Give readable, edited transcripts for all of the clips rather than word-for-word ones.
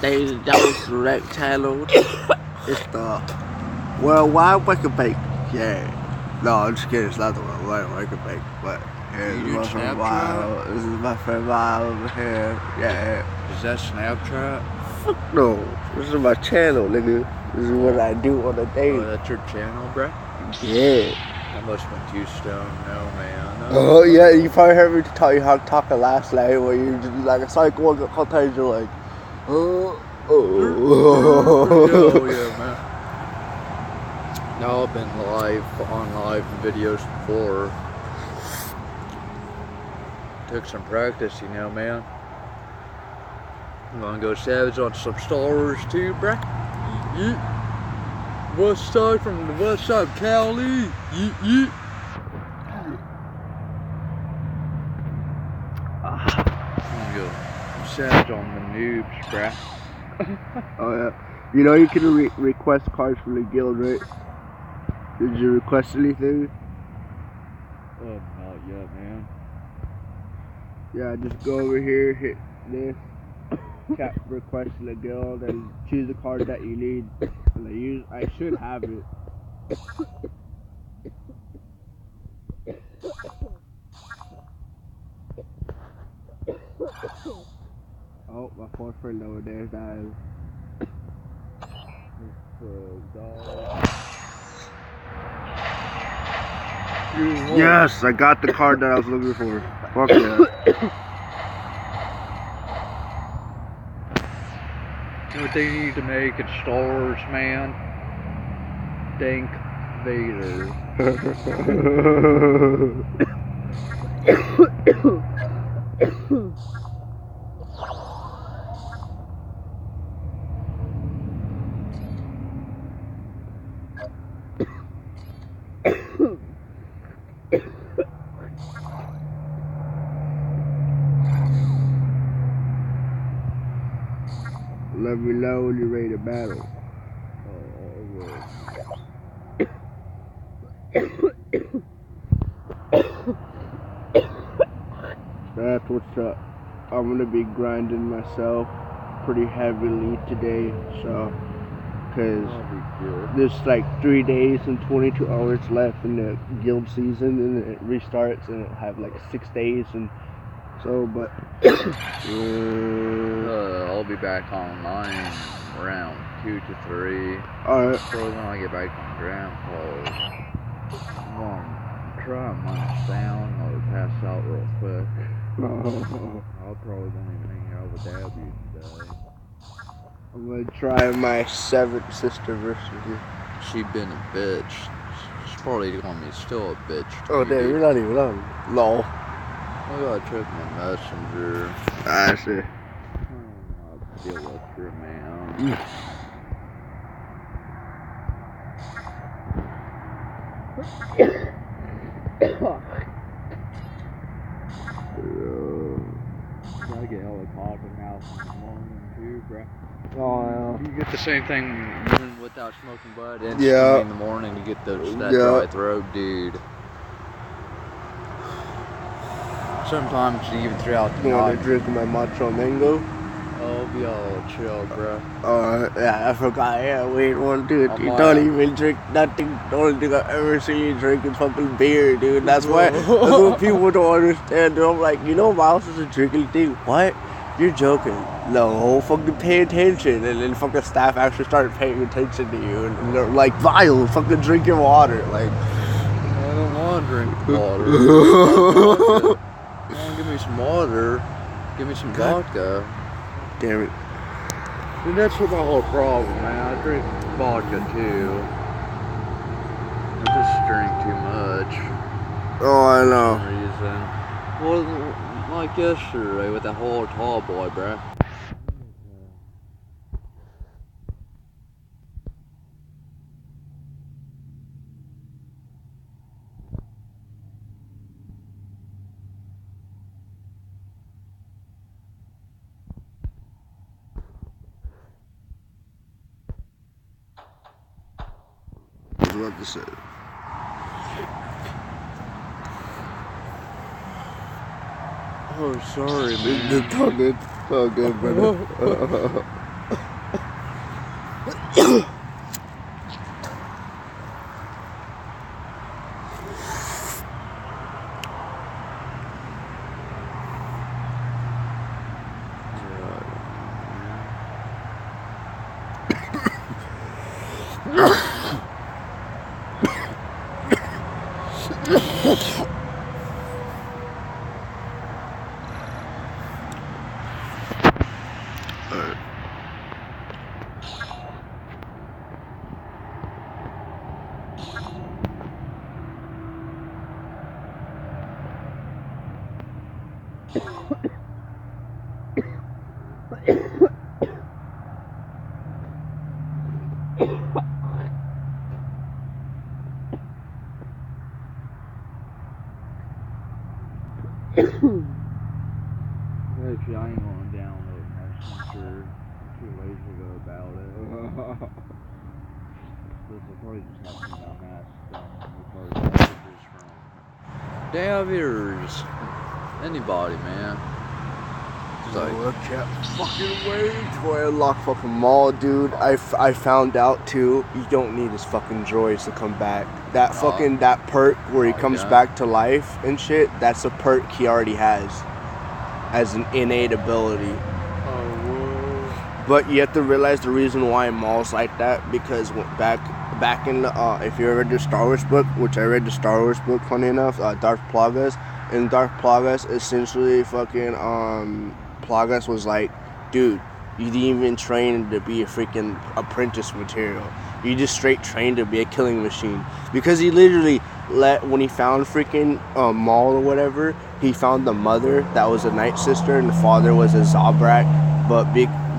David Jones Select channel. It's the Worldwide Wake Bake. Yeah. No, I'm just kidding. It's not the Worldwide Wake Bake. But here's my friend Wild. This is my friend Wild over here. Yeah. Is that Snapchat? Fuck no. This is my channel, nigga. This is what I do on a daily. Oh, that's your channel, bruh? Yeah. I must have been too stoned. No, man. No. Oh, yeah. You probably heard me tell you how to talk last night where you just like, it's like one couple times you're like, Oh, yeah, man. No, I've been on live videos before. Took some practice, you know, man. I'm gonna go savage on some Star Wars too, bruh. Yeet. West side from the west side of Cali. Yeet, yeet. I'm gonna go savage on the noobs, bruh. Oh yeah. You know you can request cards from the guild, right? Did you request anything? Oh, not yet, man. Yeah, just go over here, hit this, tap request in the guild, and choose the card that you need. And I should have it. Oh, my fourth friend over there died. Yes, I got the card that I was looking for. Fuck yeah. You know what they need to make in Star Wars, man? Dank Vader. Let me know when you're ready to battle. That's what's up. I'm gonna be grinding myself pretty heavily today, so because there's like 3 days and 22 hours left in the guild season, and it restarts, and it'll have like 6 days, and so. But I'll be back online around 2 to 3. Alright. So when I get back on ground, I'm gonna try my sound or pass out real quick. I'll probably won't even hang out with Abby today. I'm gonna try my 7th sister versus you. She been a bitch. She's probably gonna be still a bitch. Oh damn, you're not even on. Lol. I gotta check my messenger. I see. I'll deal with her, man. I get hella coffee now in the morning too, bro. Oh yeah. You get the same thing even without smoking bud. And Yeah. in the morning you get that dry throat, dude. Sometimes even throughout the You night. wanna drink my matcha mango? Oh, be all chill, bro. Yeah, I forgot. Yeah, wait, one dude. You Oh, don't even drink nothing. The only thing I've ever seen you drink is fucking beer, dude. That's why. That's what people don't understand. Dude. I'm like, you know, Miles is a drinking thing. What? You're joking. No, fucking pay attention. And then fucking staff actually started paying attention to you. And they're like, Vile, fucking drink your water. Like, I don't want to drink water. Give me some water. Give me some vodka. damn it. And that's what my whole problem, man. I drink vodka too. I just drink too much. Oh, I know. For some reason. Well, like yesterday with that whole tall boy, bruh. I was about to say. Oh, sorry, man. It's all good. All good, brother. Actually, I ain't going download Messenger. I'm too lazy to go about it. This will probably just have some dumbass dumb retarded messages from Daviers. Anybody, man. It's like, I can't fucking wait till I unlock fucking Maul, dude. I found out too, you don't need his fucking droids to come back. That fucking, that perk where he comes back to life and shit, that's a perk he already has as an innate ability. But you have to realize the reason why Maul's like that, because back in the, if you ever read the Star Wars book, which I read the Star Wars book, funny enough, Darth Plagueis, in Darth Plagueis, essentially fucking, Plagueis was like, dude, you didn't even train to be a freaking apprentice material. You just straight trained to be a killing machine. Because he literally when he found freaking Maul or whatever, he found the mother that was a Night Sister and the father was a Zabrak.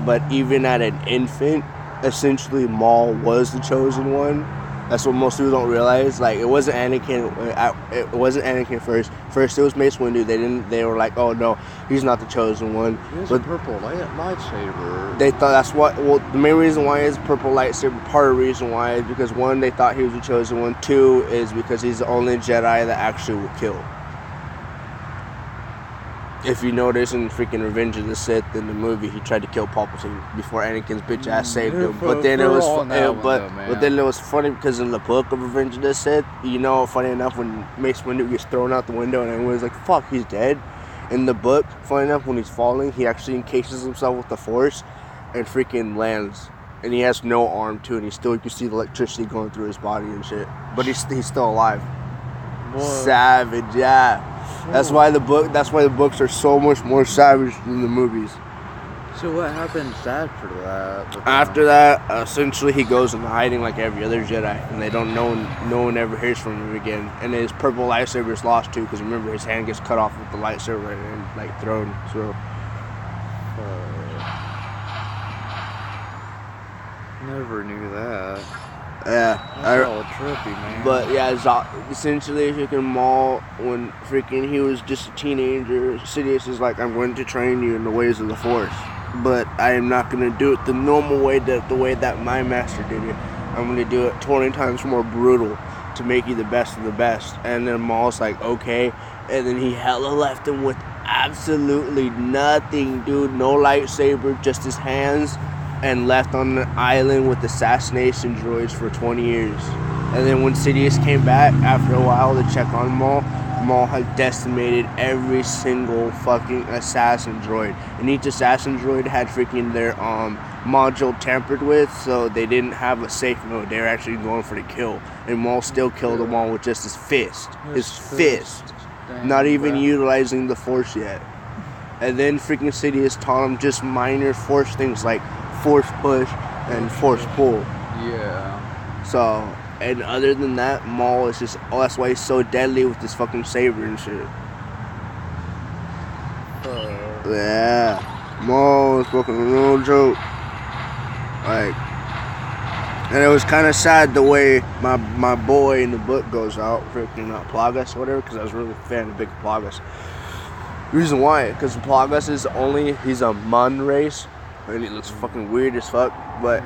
But even at an infant, essentially Maul was the chosen one. That's what most people don't realize. Like, it wasn't Anakin. It wasn't Anakin first. First it was Mace Windu. They were like, oh no, he's not the chosen one. He has a purple lightsaber. They thought that's what. Well, the main reason why is purple lightsaber. Part of the reason why is because one, they thought he was the chosen one. Two is because he's the only Jedi that actually will kill. If you notice in freaking Revenge of the Sith in the movie, he tried to kill Palpatine before Anakin's bitch ass saved him. But then it was, but then it was funny because in the book of Revenge of the Sith, you know, funny enough, when Mace Windu gets thrown out the window and everyone's like, "Fuck, he's dead." In the book, funny enough, when he's falling, he actually encases himself with the Force and freaking lands. And he has no arm too, and you can see the electricity going through his body and shit. But he's still alive. What? Savage, yeah. That's why the books are so much more savage than the movies. So what happens after that? After that, essentially he goes into hiding like every other Jedi, and no one ever hears from him again. And his purple lightsaber is lost too, because remember his hand gets cut off with the lightsaber and like thrown. So never knew that. Yeah, that's all trippy, man. But yeah, essentially, freaking Maul, when freaking he was just a teenager, Sidious is like, I'm going to train you in the ways of the Force, but I am not going to do it the normal way, the way that my master did it. I'm going to do it 20 times more brutal to make you the best of the best. And then Maul's like, okay, and then he hella left him with absolutely nothing, dude. No lightsaber, just his hands. And left on an island with assassination droids for 20 years. And then when Sidious came back after a while to check on Maul, Maul had decimated every single fucking assassin droid. And each assassin droid had freaking their module tampered with, so they didn't have a safe mode. They were actually going for the kill. And Maul still killed them all with just his fist. His fist. Dang, not even utilizing the Force yet. And then freaking Sidious taught him just minor Force things like Force push and Force pull. Yeah. So, and other than that, Maul is just, that's why he's so deadly with his fucking saber and shit. Yeah. Maul is fucking a real joke. Like, and it was kind of sad the way my boy in the book goes out, freaking Plagueis or whatever, because I was really a fan of Big Plagueis. Reason why, because Plagueis is he's a Mun race. And he looks fucking weird as fuck, but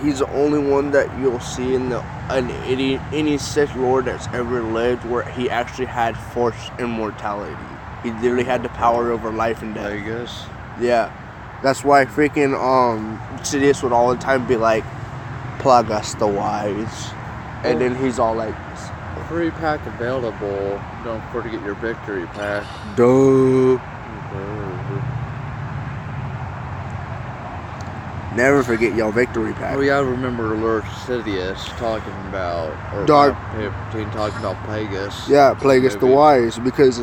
he's the only one that you'll see in any Sith Lord that's ever lived where he actually had Force immortality. He literally had the power over life and death. I guess. Yeah, that's why freaking Sidious would all the time be like, Plagueis the Wise, and then he's all like, free pack available. Don't forget to get your victory pack. Duh. Never forget your victory pack. Oh yeah, I remember Lord Sidious talking about talking about Plagueis. Yeah, Plagueis the Wise, because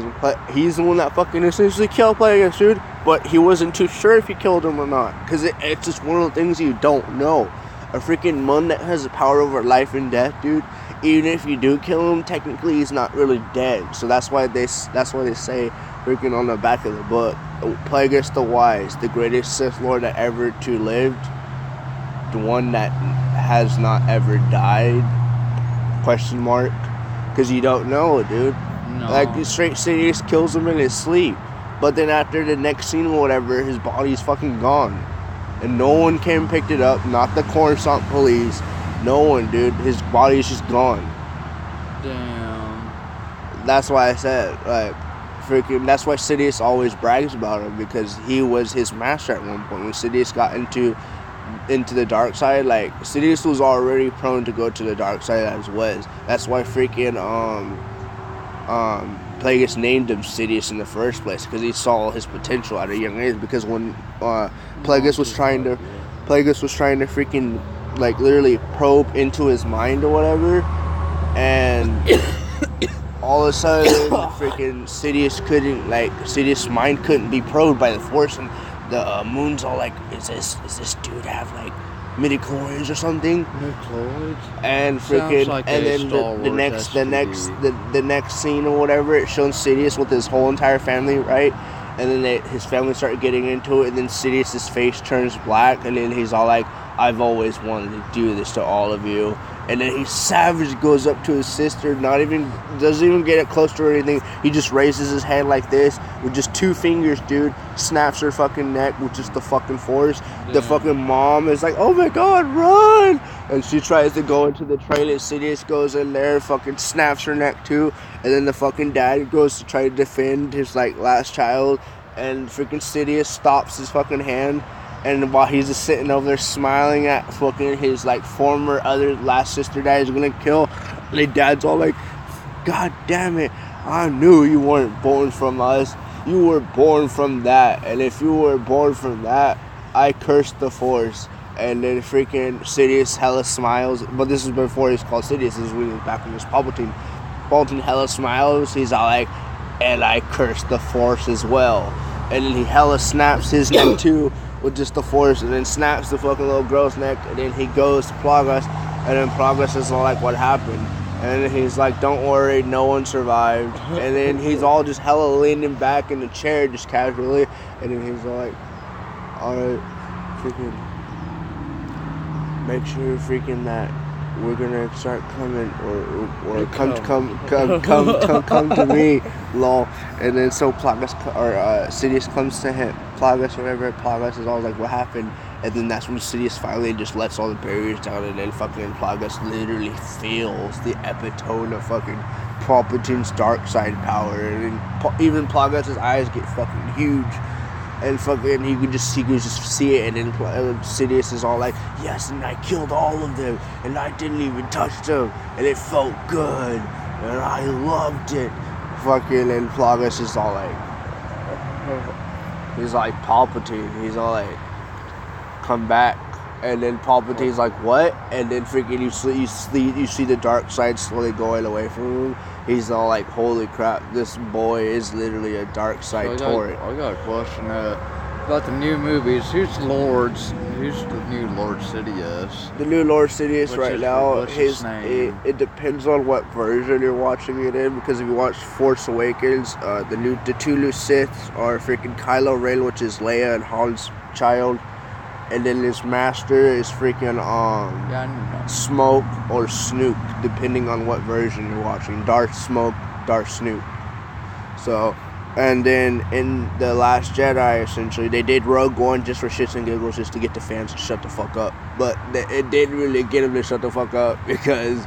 he's the one that fucking essentially killed Plagueis, dude. But he wasn't too sure if he killed him or not, because it's just one of the things you don't know. A freaking Mun that has the power over life and death, dude. Even if you do kill him, technically he's not really dead. So that's why they say freaking on the back of the book, Plagueis the Wise, the greatest Sith Lord that ever to lived, the one that has not ever died, question mark, because you don't know, dude. No. Like, straight Sidious kills him in his sleep, but then after the next scene or whatever, his body's fucking gone, and no one came and picked it up, not the Coruscant police, no one, dude. His body's just gone. Damn. That's why I said, like, freaking, that's why Sidious always brags about him, because he was his master at one point. When Sidious got into the dark side, like, Sidious was already prone to go to the dark side as was. That's why freaking Plagueis named him Sidious in the first place, because he saw his potential at a young age. Because when Plagueis was trying to freaking, like, literally probe into his mind or whatever, and all of a sudden freaking Sidious' mind couldn't be probed by the Force, and the Moon's all like, is this dude have like midichlorians or something? Midichlorians? And freaking, like, and then the next scene or whatever, it shows Sidious with his whole entire family, right? And then his family started getting into it, and then Sidious's face turns black, and then he's all like, I've always wanted to do this to all of you. And then he savage goes up to his sister, doesn't even get it close to her or anything. He just raises his hand like this with just 2 fingers, dude. Snaps her fucking neck with just the fucking Force. Yeah. The fucking mom is like, oh my god, run! And she tries to go into the trailer. Sidious goes in there, fucking snaps her neck too. And then the fucking dad goes to try to defend his like last child. And freaking Sidious stops his fucking hand. And while he's just sitting over there smiling at fucking his like former other last sister that he's gonna kill, and his dad's all like, God damn it, I knew you weren't born from us. You were born from that. And if you were born from that, I cursed the Force. And then freaking Sidious hella smiles. But this is before he's called Sidious. This is when he's back when he's Palpatine. Palpatine hella smiles. He's all like, and I cursed the Force as well. And then he hella snaps his neck too with just the Force, and then snaps the fucking little girl's neck, and then he goes to Plagueis, and then Plagueis is all like, what happened? And then he's like, don't worry, no one survived. And then he's all just hella leaning back in the chair just casually, and then he's all like, alright, freaking, make sure freaking that we're gonna start coming, or come to me, lol. And then so Plagueis Sidious comes to him, Plagueis is all like, what happened? And then that's when Sidious finally just lets all the barriers down, and then fucking Plagueis literally feels the epitome of fucking Palpatine's dark side power, and even Plagueis' eyes get fucking huge. And fucking, he could just see it, and then Sidious is all like, yes, and I killed all of them, and I didn't even touch them, and it felt good, and I loved it. Fucking, and Plagueis is all like, he's like, Palpatine, he's all like, come back. And then Palpatine's like, what? And then freaking you see the dark side slowly going away from him. He's all like, holy crap, this boy is literally a dark side torrent. I got a question about the new movies. Who's the new Lord Sidious? The new Lord Sidious his name? It depends on what version you're watching it in, because if you watch Force Awakens, the 2 new Siths are freaking Kylo Ren, which is Leia and Han's child. And then his master is freaking Smoke or Snoke, depending on what version you're watching. Darth Smoke, Darth Snoke. So, and then in The Last Jedi, essentially, they did Rogue One just for shits and giggles, just to get the fans to shut the fuck up. But it didn't really get them to shut the fuck up, because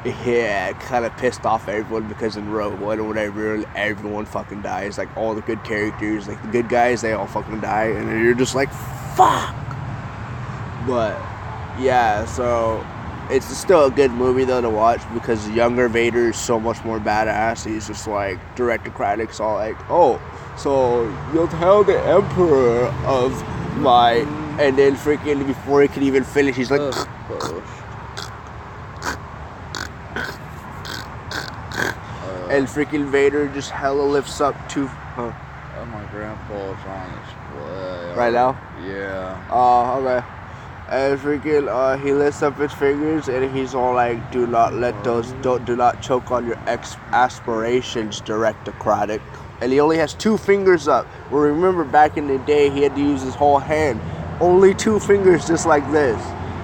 it kind of pissed off everyone, because in Rogue One or whatever, everyone fucking dies. Like, all the good characters, like the good guys, they all fucking die, and then you're just like, fuck. But yeah, so it's still a good movie though to watch, because younger Vader is so much more badass. He's just like directocratic, all like, oh, so you'll tell the Emperor of my And then freaking before he could even finish, he's like, and freaking Vader just hella lifts up to, Oh, my grandpa's on display. Right now? Yeah. Oh, okay. And freaking, he lifts up his fingers and he's all like, do not let those, do not choke on your aspirations, Directocratic. And he only has 2 fingers up. Well, remember back in the day, he had to use his whole hand. Only 2 fingers just like this.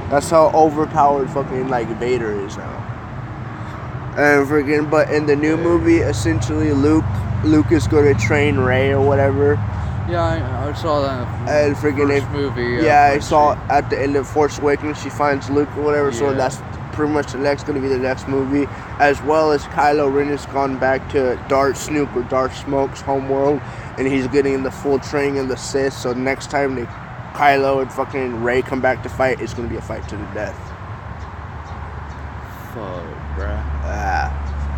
That's how overpowered fucking like Vader is now. And freaking, but in the new movie, essentially Luke is going to train Rey or whatever. Yeah, I saw that in the And freaking first movie. Yeah, I saw at the end of Force Awakens, she finds Luke or whatever. Yeah. So that's pretty much going to be the next movie. As well as Kylo Ren has gone back to Darth Snook or Darth Smoke's homeworld, and he's getting the full training of the Sith. So next time Kylo and fucking Rey come back to fight, it's going to be a fight to the death. Fuck, bruh.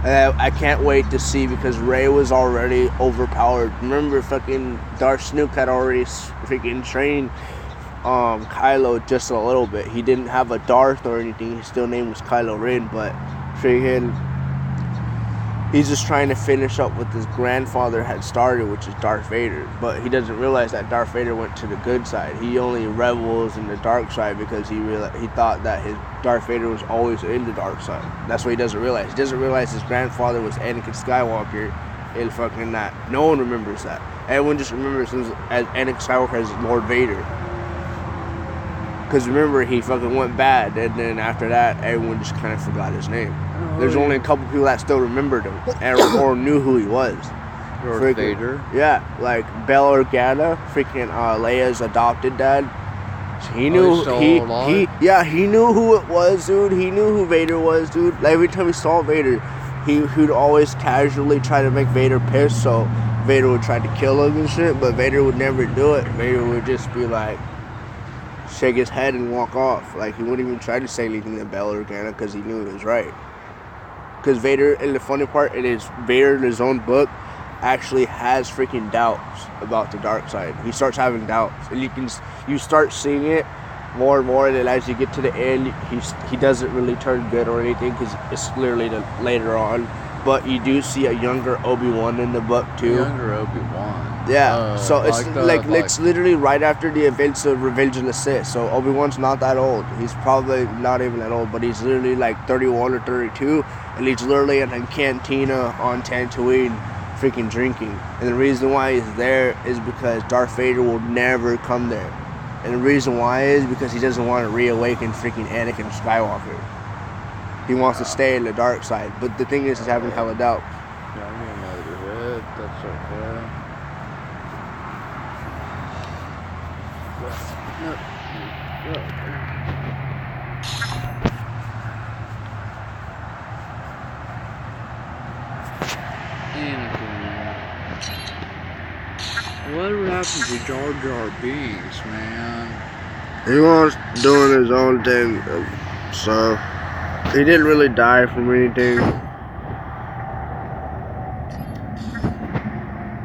I can't wait to see, because Rey was already overpowered. Remember, fucking Darth Snook had already freaking trained Kylo just a little bit. He didn't have a Darth or anything. His still name was Kylo Ren, but freaking he's just trying to finish up what his grandfather had started, which is Darth Vader. But he doesn't realize that Darth Vader went to the good side. He only rebels in the dark side because he thought that his Darth Vader was always in the dark side. That's what he doesn't realize. He doesn't realize his grandfather was Anakin Skywalker, and fucking that. No one remembers that. Everyone just remembers him as Anakin Skywalker as Lord Vader. Because remember, he fucking went bad, and then after that, everyone just kind of forgot his name. There's only a couple people that still remembered him or knew who he was. Lord Vader? Yeah, like Bail Organa, freaking Leia's adopted dad. He knew he knew who it was, dude. He knew who Vader was, dude. Like, every time he saw Vader, he'd always casually try to make Vader pissed, so Vader would try to kill him and shit, but Vader would never do it. Vader would just be like, shake his head and walk off. Like, he wouldn't even try to say anything to Bail Organa because he knew it was right. Because Vader, and the funny part, Vader in his own book actually has freaking doubts about the dark side. He starts having doubts, and you start seeing it more and more, and then as you get to the end, he doesn't really turn good or anything, because it's literally later on. But you do see a younger Obi-Wan in the book too. Younger Obi-Wan. Yeah, so it's it's literally right after the events of Revenge of the Sith. So Obi-Wan's not that old. He's probably not even that old, but he's literally like 31 or 32, and he's literally in a cantina on Tatooine freaking drinking. And the reason why he's there is because Darth Vader will never come there. And the reason why is because he doesn't want to reawaken freaking Anakin Skywalker. He wants to stay in the dark side. But the thing is, he's having hella doubts. Yeah, I'm getting out of your head. That's okay. Whatever happened to Jar Jar Binks, man? He was doing his own thing, so he didn't really die from anything.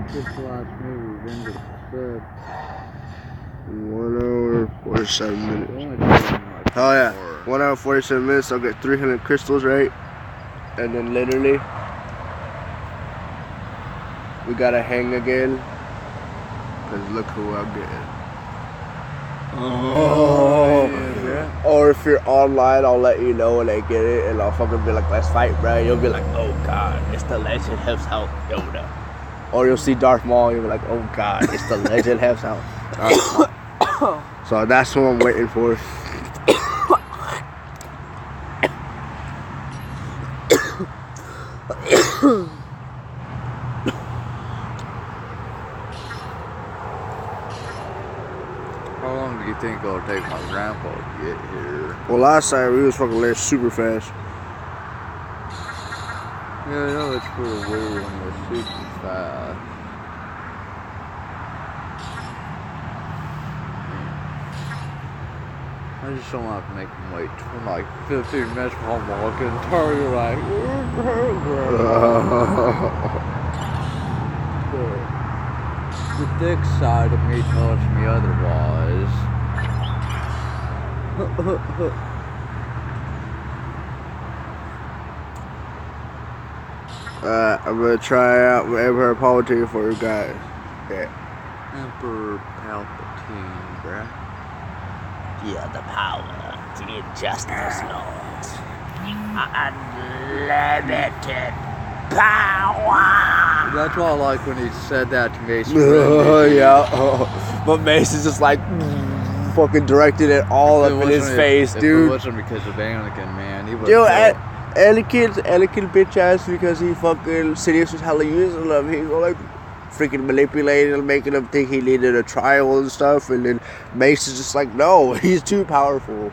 What's the last movie, Revenge of the Sith? 1 hour, 47 minutes. Oh yeah, 1 hour, 47 minutes. I'll get 300 crystals, right? And then literally, we gotta hang again. Cause look who I'm getting. Oh. Yeah. Or if you're online, I'll let you know when I get it, and I'll fucking be like, let's fight, bro. You'll be like, oh god, it's the legend himself, Yoda. Or you'll see Darth Maul, you'll be like, oh god, it's the legend himself. So that's what I'm waiting for. How long do you think it'll take my grandpa to get here? Well, last time we was fucking there super fast. Yeah, I know it's pretty weird when you're super fast. I just don't have to make him wait for like 15 minutes while I'm walking until you're like, the thick side of me tells me otherwise. I'm gonna try out Emperor Palpatine for you guys. Yeah. Emperor Palpatine, bruh. Yeah, the power, the injustice, Lord. Unlimited power. That's why I like when he said that to Mace. Yeah. But Mace is just like fucking directed it all up in his face, If dude. it wasn't because of Anakin, man, he would. Dude, Anakin bitch ass because he fucking Sidious was hella using him. He was like freaking manipulating him, making him think he needed a trial and stuff. And then Mace is just like, no, he's too powerful.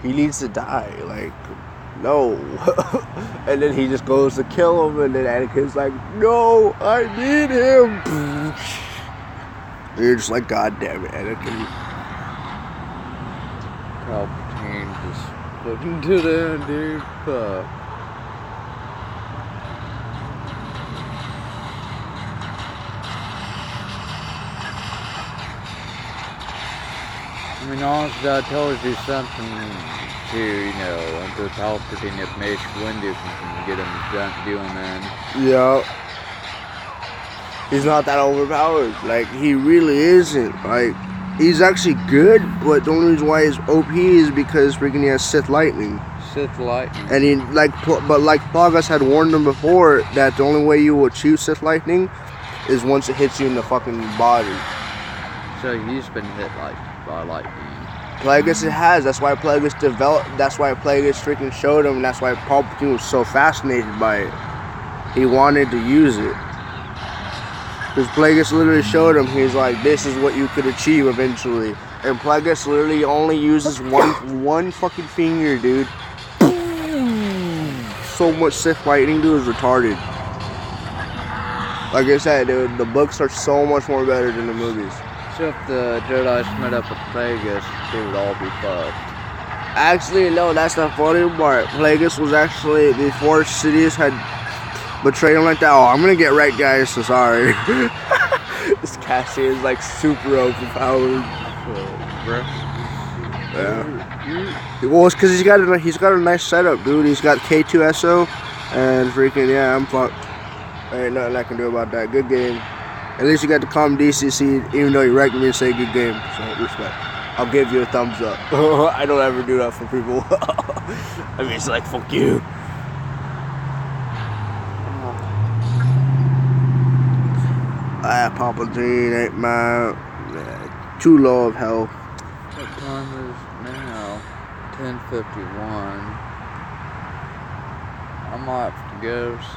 He needs to die. Like, no. And then he just goes to kill him. And then Anakin's like, no, I need him. And you're just like, God damn it, Anakin. Palpatine just putting to the end, dude. Fuck. I mean, honestly, that tells you something to, Emperor Palpatine if Mace Windu can get him done doing that. Yeah. He's not that overpowered. Like, he really isn't. Like, he's actually good, but the only reason why he's OP is because freaking he has Sith Lightning. Sith Lightning. And he, Plagas had warned him before that the only way you will choose Sith Lightning is once it hits you in the fucking body. So he's been hit by lightning. Plagueis it has. That's why Plagueis developed. That's why Plagueis freaking showed him. And that's why Palpatine was so fascinated by it. He wanted to use it. Because Plagueis literally showed him. He's like, this is what you could achieve eventually. And Plagueis literally only uses one fucking finger, dude. So much Sith Lightning, dude, is retarded. Like I said, dude, the books are so much more better than the movies. So if the Jedi met up with Plagueis, they would all be fucked. Actually, no, that's the funny part. Plagueis was actually, before Sidious had betrayed him like that, oh, I'm gonna get right, guys, so sorry. This Cassian is like super overpowered. Bro. Yeah. Well, it's because he's got a nice setup, dude. He's got K2SO, and freaking, yeah, I'm fucked. There ain't nothing I can do about that. Good game. At least you got to calm DCC, even though you wrecked me and say good game. So, respect. I'll give you a thumbs up. I don't ever do that for people. I mean, it's like, fuck you. Palpatine ain't my too low of hell. What time is now? 10:51. I might have to go, so.